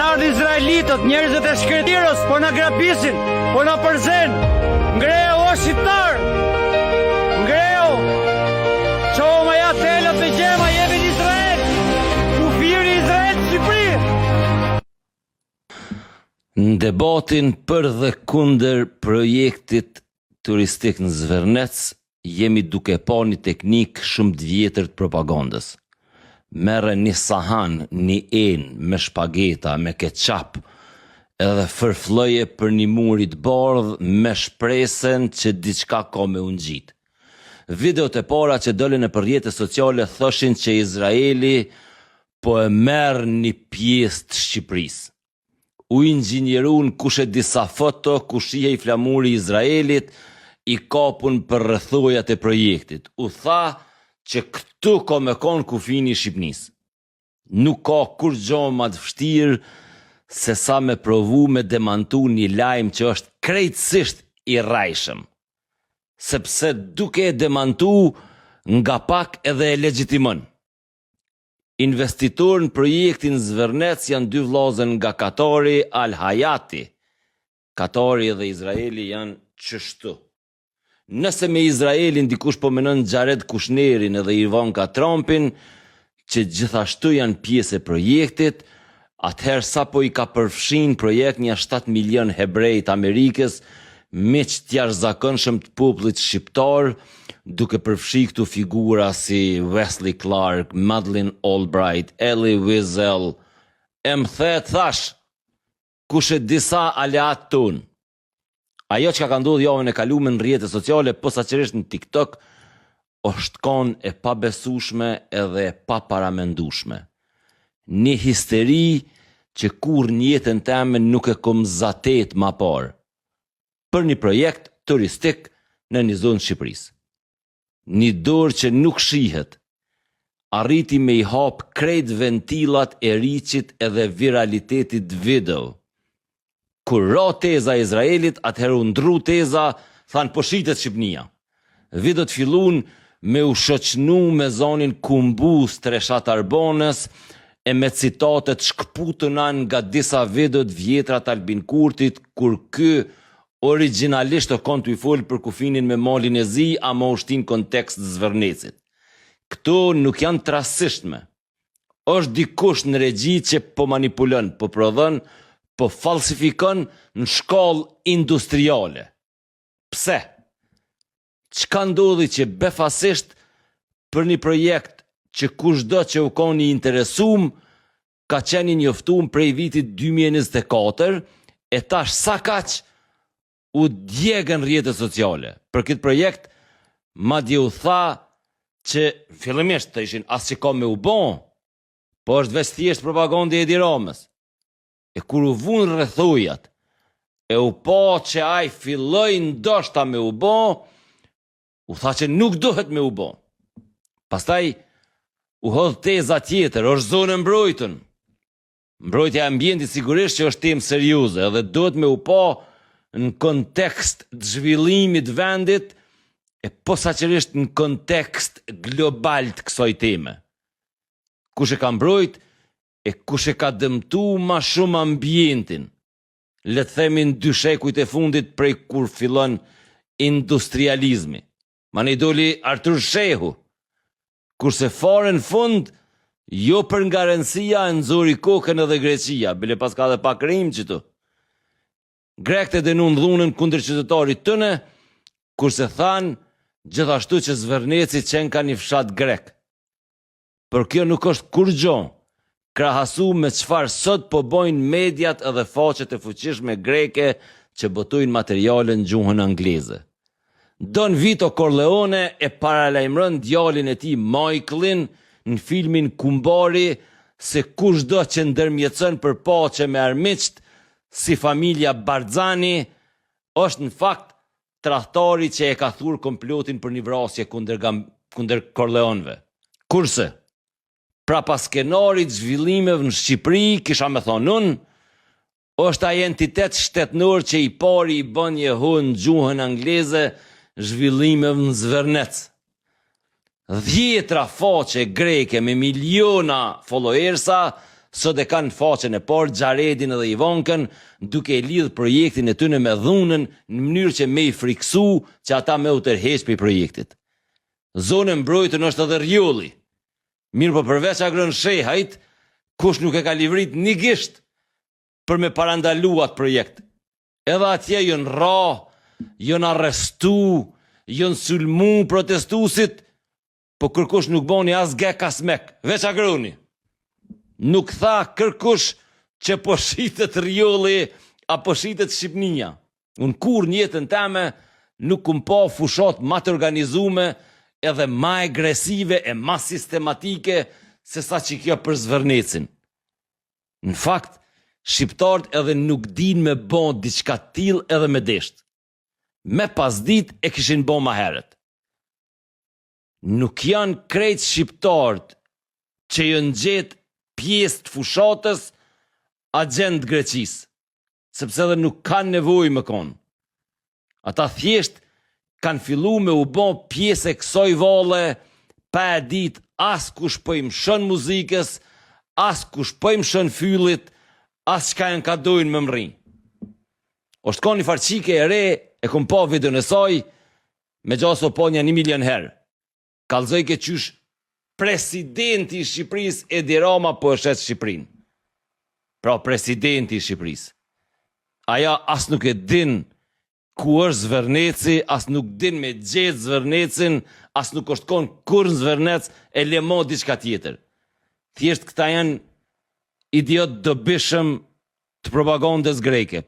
Ardhë izraelitët, njerëzit e shkretirës, po na grabisin, po na përzen. Ngreu o shqiptar! Ngreu! Qohë më ja telët dhe gjema, jemi në Izrael! Kufiri Izrael të Shqipëri! Në debatin për dhe kunder projektit turistik në Zvernec, jemi duke pa një teknik shumë të vjetër të propagandës. Merre një sahan, një enë, me shpageta, me ketchup, edhe fërfloje për një murit bardh me shpresen që diçka ka me unë gjitë. Videot e para që dolën në rrjetet sociale thoshin që Izraeli po e merr një pjesë të Shqipërisë. U inxhinjerun kush e disa foto ku shihej flamuri i Izraelit, i kapun për rrethojat e projektit. U tha që këtu ka me konë kufini i Shqipnisë. Nuk ka kur gjo ma të vështirë se sa me provu me demantu një lajm që është krejtësisht i rajshëm. Sepse duke e demantu nga pak edhe e legjitimon. Investitor në projektin Zvernec janë dy vllazën nga Katari Al Hayati. Katari dhe Izraeli janë qështu. Nëse me Izraelin dikush po menon Jared Kushnerin edhe Ivanka Trumpin, që gjithashtu janë pjesë e projektit, atëherë sa po i ka përfshin projekt një 7 milion hebrejt Amerikës, miq të jashtëzakonshëm të popullit shqiptar, duke përfshi këtu figura si Wesley Clark, Madeleine Albright, Elie Wiesel, thash, kush e disa aleat ton. Ajo që ka ndodhur javën e kaluar në rrjetet sociale, posaçërisht në TikTok, është kon e pabesueshme edhe e paparamendueshme. Një histeri që kur në jetën time nuk e kom zatet ma parë. Për një projekt turistik në një zonë Shqipërisë. Një dorë që nuk shihet, arriti me i hap krejt ventilat e riqit edhe viralitetit video. Kur ra teza Izraelit, atëherë u ndru teza, thanë po shitet Shqipnia. Videot fillun me u shoqnu me zonin Kumbus të Reshat Arbonës, e me citatet shkputuna nga disa videot vjetra të Albin Kurtit, kur ky originalisht o kon të i folë për kufinin me malin e zi, ama u shtin kontekst Zvernecit. Këto nuk janë të rastishme. Është dikush në regji që po manipulon, po prodhon, po falsifikon në shkallë industriale. Pse? Çka ndodhi që befasisht për një projekt që kushdo që u koni interesum, ka qenë njoftum prej vitit 2024, e tash sa kaq u djegën rrjetet sociale. Për këtë projekt, madje u tha që fillimisht të ishin as që ka me u bon, po është veç thjesht propagandë e Edi Ramës. E kur u vun rrethojat, e u pa që ai filloi ndoshta me u bon, u tha që nuk duhet me u bon. Pastaj u hodh teza tjetër, është zonë mbrojtën. Mbrojtja e ambientit sigurisht që është temë serioze, edhe duhet me u pa në kontekst të zhvillimit vendit, e posaçërisht në kontekst global të kësaj teme. Kush e ka mbrojt, e kush e ka dëmtu ma shumë ambientin. Le të themin 2 shekujt e fundit prej kur fillon industrializmi. Ma ne doli Artur Shehu, kurse fare në fund, jo për nga rëndësia e nxori kokën edhe Greqia, bile pas ka dhe pak rim qëtu. Grekët e denun dhunën kundër qytetarit tëne, kurse than gjithashtu që Zverneci qenë ka një fshat grek. Por kjo nuk është kur gjo, krahasu me çfarë sot po bojnë mediat edhe faqet e fuqishme greke që botojnë materiale në gjuhën angleze. Don Vito Corleone e paralajmëron djalin e tij Michaelin në filmin Kumbari se kushdo që ndërmjetson për paqe me armiqt si familja Barzani është në fakt tradhtari që e ka thur komplotin për një vrasje kundër Corleoneve. Kurse pra pas skenarit zhvillimeve në Shqipëri, kisha me thonë unë, është ai entitet shtetnor që i pari i bën një në gjuhën angleze zhvillimeve në Zvernec. 10 faqe greke me miliona followersa sot e kanë faqen e parë Xharedin edhe Ivonkën, duke e lidh projektin e tyre me dhunën në mënyrë që me i friksu që ata me u tërheq për projektit. Zonë mbrojtën është edhe rjulli. Mirë po përveç agron shehajt, kush nuk e ka livrit një gisht për me parandalu atë projekt. Edhe atje jënë ra, jënë arrestu, jënë sulmu protestusit, po kërkush nuk boni as gek as mek, veç agroni. Nuk tha kërkush që po shitet rjolli apo shitet Shqipnia. Unë kur në jetën teme nuk kum pa fushat ma të organizume edhe ma agresive e ma sistematike se sa që kjo për Zvërnecin. Në fakt, shqiptarët edhe nuk din me bon diçka till edhe me desht. Me pas dit e kishin bon ma heret. Nuk janë krejt shqiptarët që jënë gjetë pjesë të fushatës agent Greqis, sepse edhe nuk kanë nevojë më konë. Ata thjesht kanë fillu me u bon pjesë e kësoj vale, pa e dit as kush po i mshën muzikës, as kush po i mshën fyllit, as qka janë ka dojnë më mri. O shtë ka një farqike e re, e kom pa videon e saj, me gjaso po një 1 milion herë. Kalzoj ke qysh presidenti i Shqipëris Edi Rama po është Shqipërinë. Pra presidenti i Shqipëris. Aja as nuk e din ku është Zvërneci, as nuk din me gjetë Zvërnecin, as nuk është konë kur në Zvërnec e lemo diçka tjetër. Thjesht këta janë idiot dëbishëm të propagandës greke.